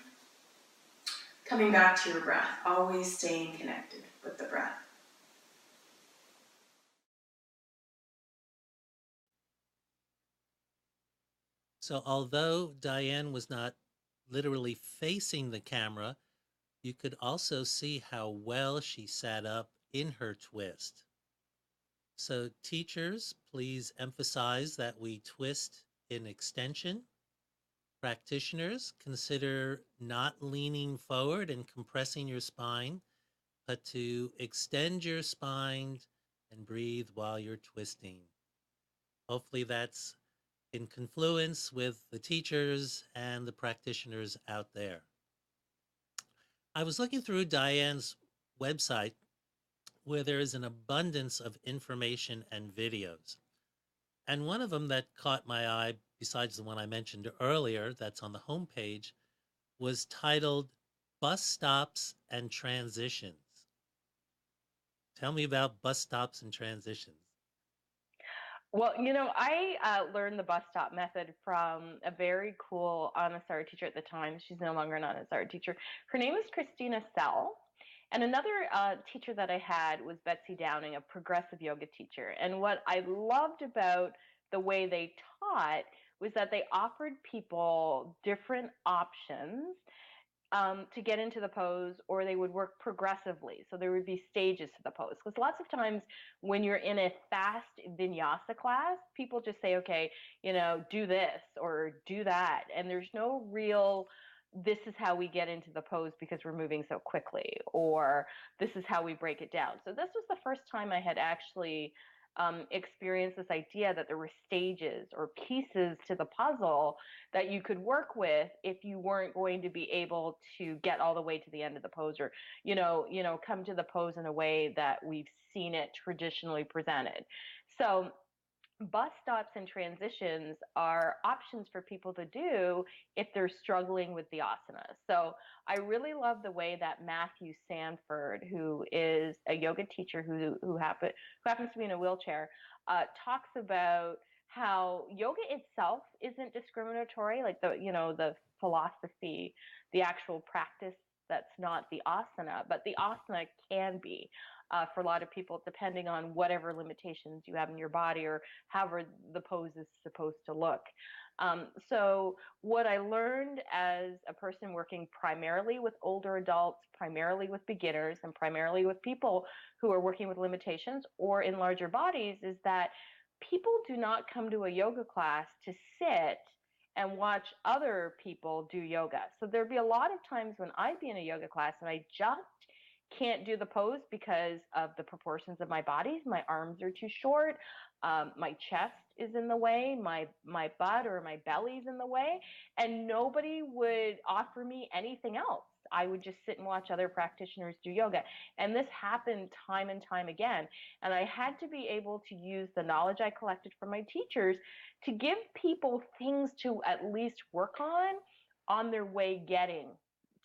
coming back to your breath, always staying connected with the breath. So, although Dianne was not literally facing the camera, you could also see how well she sat up in her twist. So, teachers, please emphasize that we twist in extension. Practitioners, consider not leaning forward and compressing your spine, but to extend your spine and breathe while you're twisting. Hopefully, that's in confluence with the teachers and the practitioners out there. I was looking through Dianne's website where there is an abundance of information and videos. And one of them that caught my eye, besides the one I mentioned earlier that's on the homepage, was titled Bus Stops and Transitions. Tell me about bus stops and transitions. well, I learned the bus stop method from a very cool Anasara teacher at the time. She's no longer an Anasara teacher. Her name is Christina Sell, And another teacher that I had was Betsy Downing, a progressive yoga teacher. And what I loved about the way they taught was that they offered people different options to get into the pose, or they would work progressively. So there would be stages to the pose. Because lots of times when you're in a fast vinyasa class, people just say, okay, do this or do that. And there's no real, this is how we get into the pose because we're moving so quickly, or this is how we break it down. So this was the first time I had actually experienced this idea that there were stages or pieces to the puzzle that you could work with if you weren't going to be able to get all the way to the end of the pose, or come to the pose in a way that we've seen it traditionally presented. So bus stops and transitions are options for people to do if they're struggling with the asana. So I really love the way that Matthew Sanford, who is a yoga teacher who happens to be in a wheelchair, talks about how yoga itself isn't discriminatory, like the philosophy, the actual practice that's not the asana, but the asana can be for a lot of people, depending on whatever limitations you have in your body or however the pose is supposed to look. So what I learned as a person working primarily with older adults, primarily with beginners, and primarily with people who are working with limitations or in larger bodies is that people do not come to a yoga class to sit and watch other people do yoga. So there'd be a lot of times when I'd be in a yoga class and I just can't do the pose because of the proportions of my body. My arms are too short. My chest is in the way. My butt or my belly's in the way. And nobody would offer me anything else. I would just sit and watch other practitioners do yoga. And this happened time and time again. And I had to be able to use the knowledge I collected from my teachers to give people things to at least work on their way getting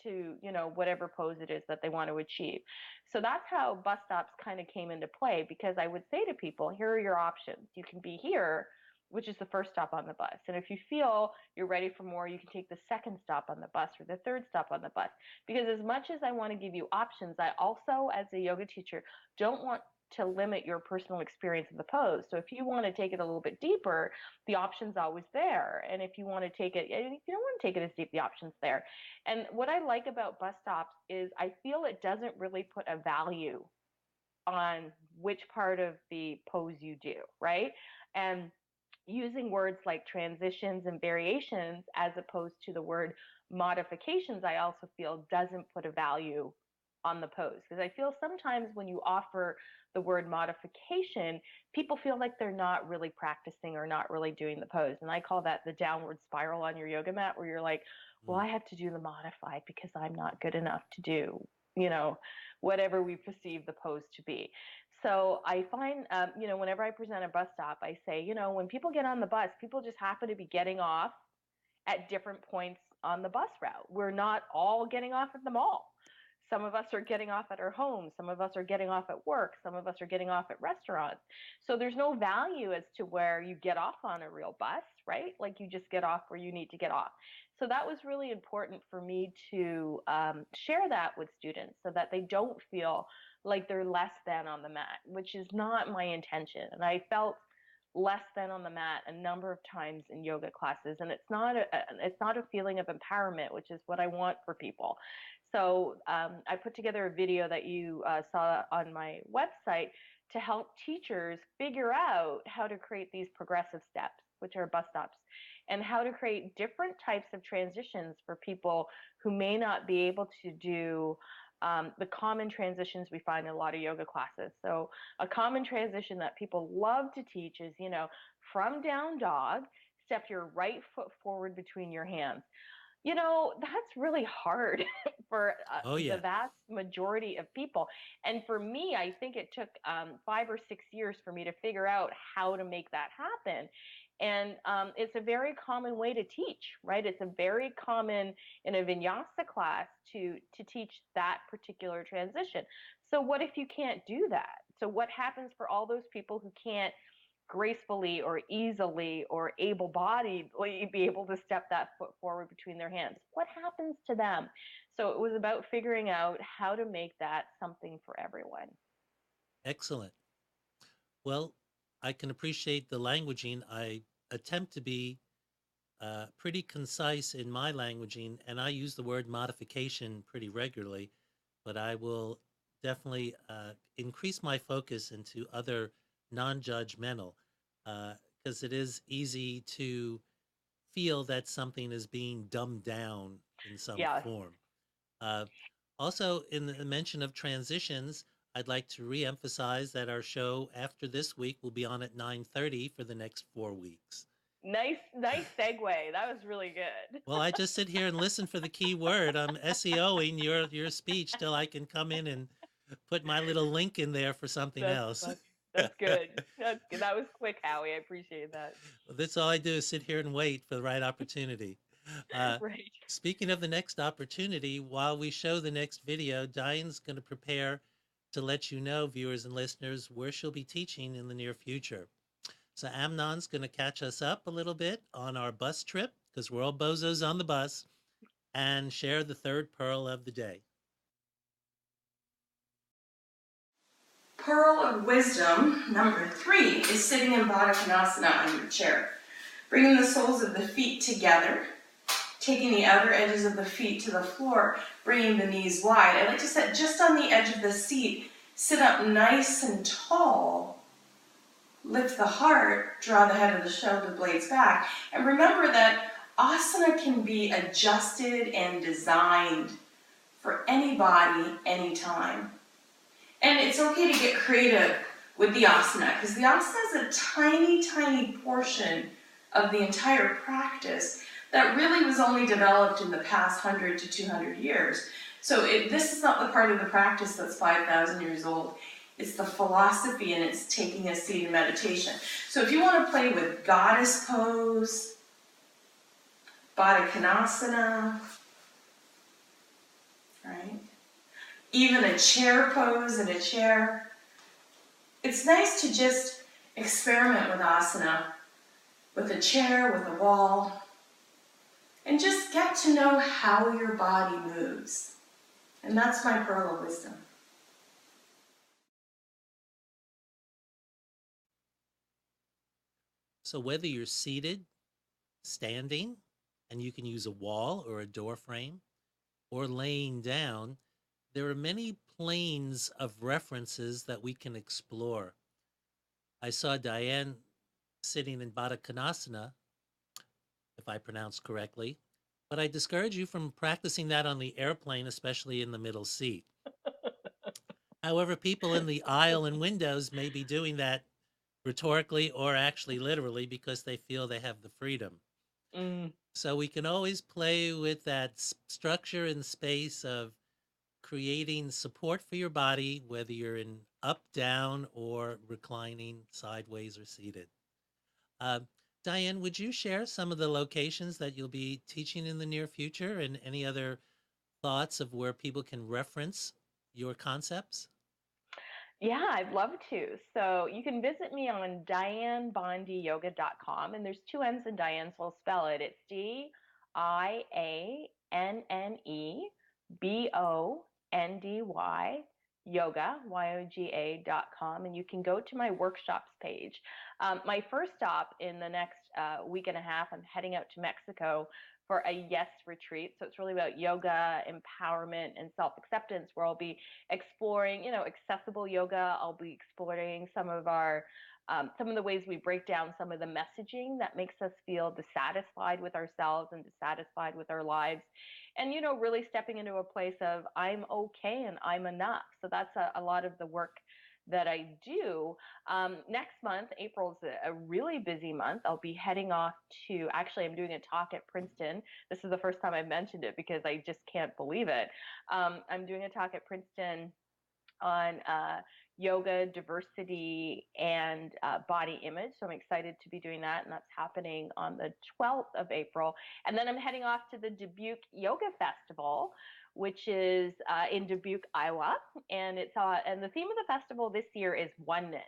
to whatever pose it is that they want to achieve. So that's how bus stops kind of came into play, because I would say to people, here are your options. You can be here, which is the first stop on the bus, and if you feel you're ready for more, you can take the second stop on the bus or the third stop on the bus. Because as much as I want to give you options, I also, as a yoga teacher, don't want to limit your personal experience of the pose. So if you want to take it a little bit deeper, the option's always there. And if you want to take it, if you don't want to take it as deep, the option's there. And what I like about bus stops is I feel it doesn't really put a value on which part of the pose you do, right? And using words like transitions and variations as opposed to the word modifications, I also feel doesn't put a value on the pose. Because I feel sometimes when you offer the word modification, people feel like they're not really practicing or not really doing the pose. And I call that the downward spiral on your yoga mat, where you're like, well, I have to do the modified because I'm not good enough to do, whatever we perceive the pose to be. So I find, whenever I present a bus stop, I say, when people get on the bus, people just happen to be getting off at different points on the bus route. We're not all getting off at the mall. Some of us are getting off at our homes. Some of us are getting off at work. Some of us are getting off at restaurants. So there's no value as to where you get off on a real bus, right? Like you just get off where you need to get off. So that was really important for me to share that with students so that they don't feel like they're less than on the mat, which is not my intention. And I felt less than on the mat a number of times in yoga classes, and it's not a feeling of empowerment, which is what I want for people. So I put together a video that you saw on my website to help teachers figure out how to create these progressive steps, which are bus stops, and how to create different types of transitions for people who may not be able to do the common transitions we find in a lot of yoga classes. So a common transition that people love to teach is, from down dog, step your right foot forward between your hands. That's really hard for Oh, the yeah. vast majority of people. And for me, I think it took 5 or 6 years for me to figure out how to make that happen. And it's a very common way to teach, right? It's a very common in a vinyasa class to teach that particular transition. So what if you can't do that? So what happens for all those people who can't gracefully or easily or able-bodied be able to step that foot forward between their hands? What happens to them? So it was about figuring out how to make that something for everyone. Excellent. Well, I can appreciate the languaging. I attempt to be pretty concise in my languaging, and I use the word modification pretty regularly, but I will definitely increase my focus into other non judgmental because it is easy to feel that something is being dumbed down in some Yes. form. Uh, Also, in the mention of transitions, I'd like to reemphasize that our show after this week will be on at 9:30 for the next 4 weeks. Nice segue. That was really good. Well, I just sit here and listen for the key word. I'm SEOing your speech till I can come in and put my little link in there for something That's else. funny. That's good. That's good. That was quick, Howie. I appreciate that. That's all I do is sit here and wait for the right opportunity. Uh, Right. Speaking of the next opportunity, while we show the next video, Diane's going to prepare to let you know, viewers and listeners, where she'll be teaching in the near future. So Amnon's going to catch us up a little bit on our bus trip because we're all bozos on the bus and share the third pearl of the day. Pearl of wisdom, number 3, is sitting in Baddha Konasana on your chair. Bringing the soles of the feet together, taking the outer edges of the feet to the floor, bringing the knees wide. I like to sit just on the edge of the seat, sit up nice and tall, lift the heart, draw the head of the shoulder blades back, and remember that asana can be adjusted and designed for any body, anytime. And it's okay to get creative with the asana, because the asana is a tiny, tiny portion of the entire practice that really was only developed in the past 100 to 200 years. So this is not the part of the practice that's 5,000 years old. It's the philosophy, and it's taking a seat in meditation. So if you want to play with goddess pose, Baddha Konasana, right? Even a chair pose in a chair. It's nice to just experiment with asana, with a chair, with a wall, and just get to know how your body moves. And that's my pearl of wisdom. So whether you're seated, standing, and you can use a wall or a door frame, or laying down, there are many planes of references that we can explore. I saw Dianne sitting in Baddha Konasana, if I pronounced correctly, but I discourage you from practicing that on the airplane, especially in the middle seat. However, people in the aisle and windows may be doing that rhetorically or actually literally because they feel they have the freedom. Mm. So we can always play with that structure and space of creating support for your body, whether you're in up, down, or reclining sideways or seated. Uh, Dianne, would you share some of the locations that you'll be teaching in the near future and any other thoughts of where people can reference your concepts? Yeah, I'd love to. So you can visit me on diannebondyyoga.com, and there's two N's in Dianne, so I'll spell it. It's DIANNEBONDY yoga, YOGA.com, and you can go to my workshops page. My first stop in the next week and a half, I'm heading out to Mexico for a yes retreat. So it's really about yoga, empowerment, and self-acceptance, where I'll be exploring, accessible yoga. I'll be exploring some of the ways we break down some of the messaging that makes us feel dissatisfied with ourselves and dissatisfied with our lives. And, really stepping into a place of I'm okay and I'm enough. So that's a lot of the work that I do. Next month, April's a really busy month. I'll be heading off actually, I'm doing a talk at Princeton. This is the first time I've mentioned it because I just can't believe it. I'm doing a talk at Princeton on yoga, diversity, and body image. So I'm excited to be doing that, and that's happening on the 12th of April. And then I'm heading off to the Dubuque Yoga Festival, which is in Dubuque, Iowa, and and the theme of the festival this year is oneness.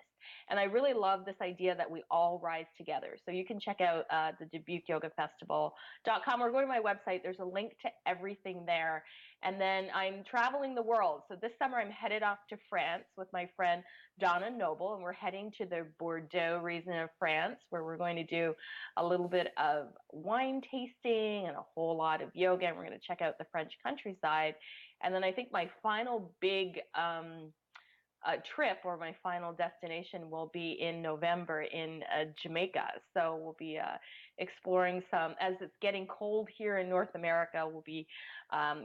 And I really love this idea that we all rise together. So you can check out the Dubuque Yoga Festival.com or go to my website. There's a link to everything there. And then I'm traveling the world. So this summer I'm headed off to France with my friend Donna Noble, and we're heading to the Bordeaux region of France, where we're going to do a little bit of wine tasting and a whole lot of yoga. And we're going to check out the French countryside. And then I think my final big trip, or my final destination, will be in November in Jamaica. So we'll be exploring some, as it's getting cold here in North America, we'll be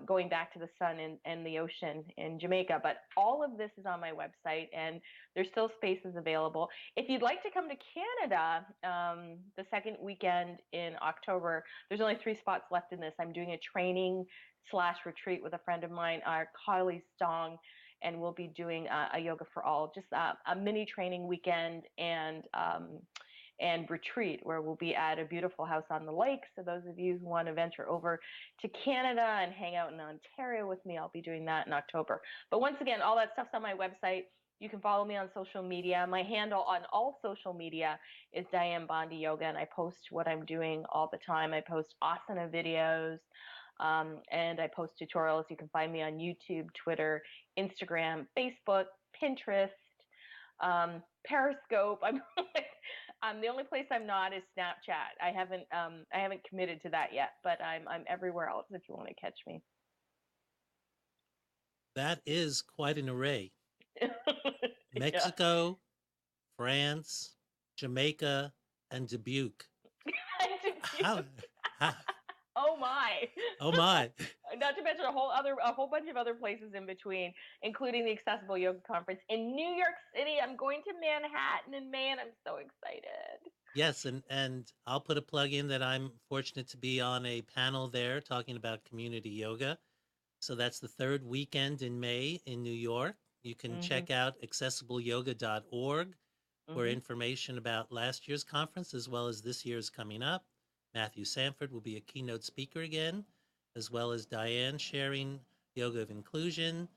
going back to the sun and the ocean in Jamaica. But all of this is on my website, and there's still spaces available. If you'd like to come to Canada, the second weekend in October, there's only 3 spots left in this. I'm doing a training/retreat with a friend of mine, our Kylie Stong, and we'll be doing a yoga for all, just a mini training weekend and retreat, where we'll be at a beautiful house on the lake. So those of you who want to venture over to Canada and hang out in Ontario with me, I'll be doing that in October. But once again, all that stuff's on my website. You can follow me on social media. My handle on all social media is Dianne Bondy Yoga, and I post what I'm doing all the time. I post asana videos, and I post tutorials. You can find me on YouTube, Twitter, Instagram, Facebook, Pinterest, Periscope. I'm the only place I'm not is Snapchat. I haven't committed to that yet, but I'm everywhere else if you want to catch me. That is quite an array. Yeah. Mexico, France, Jamaica, and Dubuque. How, Oh my. oh my. Not to mention a whole bunch of other places in between, including the Accessible Yoga Conference in New York City. I'm going to Manhattan in May, and I'm so excited. Yes, and I'll put a plug in that I'm fortunate to be on a panel there talking about community yoga. So that's the 3rd weekend in May in New York. You can check out accessibleyoga.org for information about last year's conference as well as this year's coming up. Matthew Sanford will be a keynote speaker again, as well as Dianne sharing Yoga of Inclusion.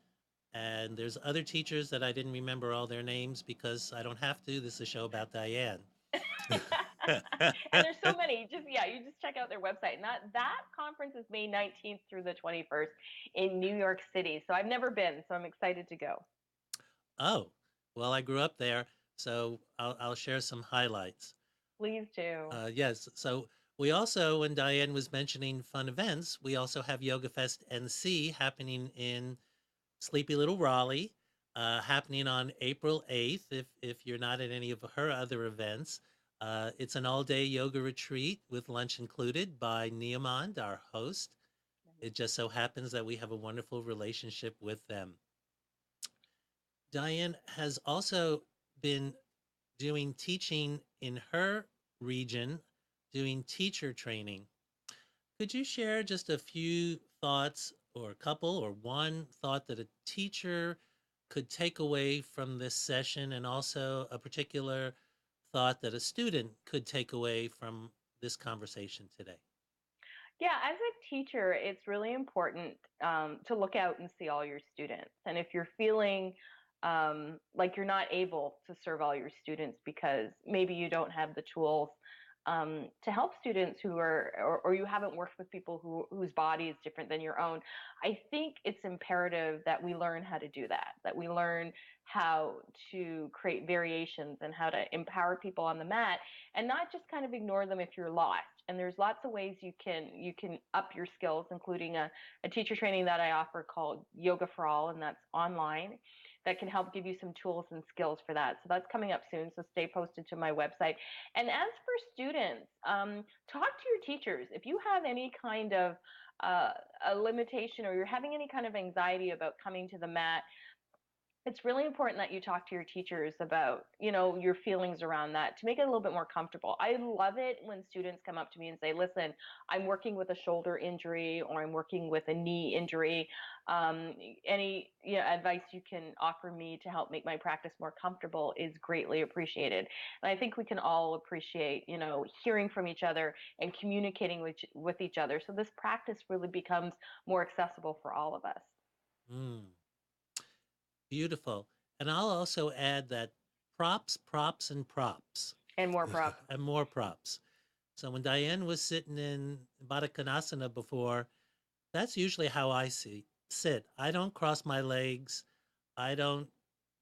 And there's other teachers that I didn't remember all their names because I don't have to. This is a show about Dianne. And there's so many. You just check out their website. And that conference is May 19th through the 21st in New York City. So I've never been, so I'm excited to go. Oh, well, I grew up there, so I'll share some highlights. Please do. Yes, so we also, when Dianne was mentioning fun events, we also have Yoga Fest NC happening in Sleepy Little Raleigh, happening on April 8th, if you're not at any of her other events. It's an all-day yoga retreat with lunch included by Niamond, our host. It just so happens that we have a wonderful relationship with them. Dianne has also been doing teaching in her region, doing teacher training. Could you share just a few thoughts, or a couple, or one thought that a teacher could take away from this session, and also a particular thought that a student could take away from this conversation today? Yeah, as a teacher, it's really important to look out and see all your students. And if you're feeling like you're not able to serve all your students because maybe you don't have the tools to help students who are, or you haven't worked with people whose body is different than your own, I think it's imperative that we learn how to do that we learn how to create variations and how to empower people on the mat, and not just kind of ignore them if you're lost. And there's lots of ways you can up your skills, including a teacher training that I offer called Yoga for All, and that's online, that can help give you some tools and skills for that. So that's coming up soon, so stay posted to my website. And as for students, talk to your teachers. If you have any kind of a limitation, or you're having any kind of anxiety about coming to the mat, it's really important that you talk to your teachers about, your feelings around that, to make it a little bit more comfortable. I love it when students come up to me and say, listen, I'm working with a shoulder injury, or I'm working with a knee injury. Any advice you can offer me to help make my practice more comfortable is greatly appreciated. And I think we can all appreciate, hearing from each other and communicating with each other. So this practice really becomes more accessible for all of us. Beautiful. And I'll also add that props, props, and props. And more props. And more props. So when Dianne was sitting in Baddha Konasana before, that's usually how I sit. I don't cross my legs. I don't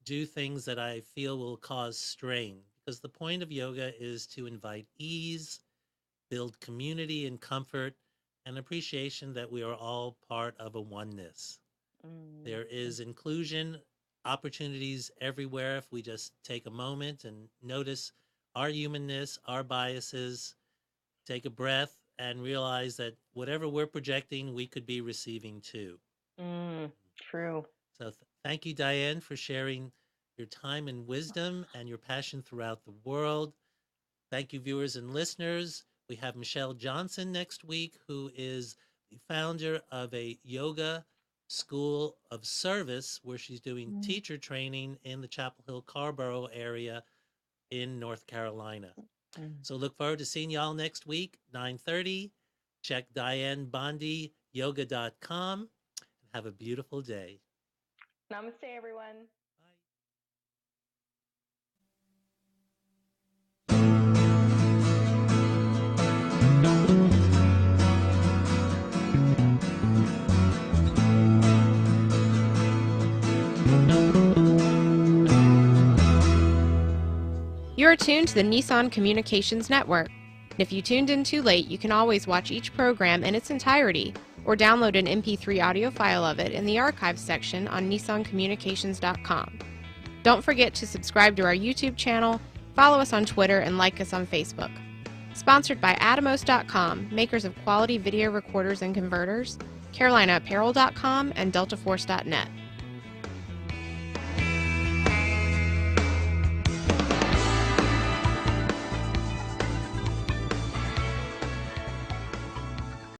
do things that I feel will cause strain, because the point of yoga is to invite ease, build community and comfort, and appreciation that we are all part of a oneness. There is inclusion opportunities everywhere if we just take a moment and notice our humanness, our biases, take a breath, and realize that whatever we're projecting, we could be receiving too. True. So thank you, Dianne, for sharing your time and wisdom and your passion throughout the world. Thank you, viewers and listeners. We have Michelle Johnson next week, who is the founder of a yoga school of service where she's doing teacher training in the Chapel Hill Carborough area in North Carolina. So look forward to seeing y'all next week, 9:30. Check DianneBondyYoga.com. Have a beautiful day. Namaste, everyone. You are tuned to the Nissan Communications Network. And if you tuned in too late, you can always watch each program in its entirety or download an MP3 audio file of it in the archives section on nissancommunications.com. Don't forget to subscribe to our YouTube channel, follow us on Twitter, and like us on Facebook. Sponsored by Atomos.com, makers of quality video recorders and converters, CarolinaApparel.com, and DeltaForce.net.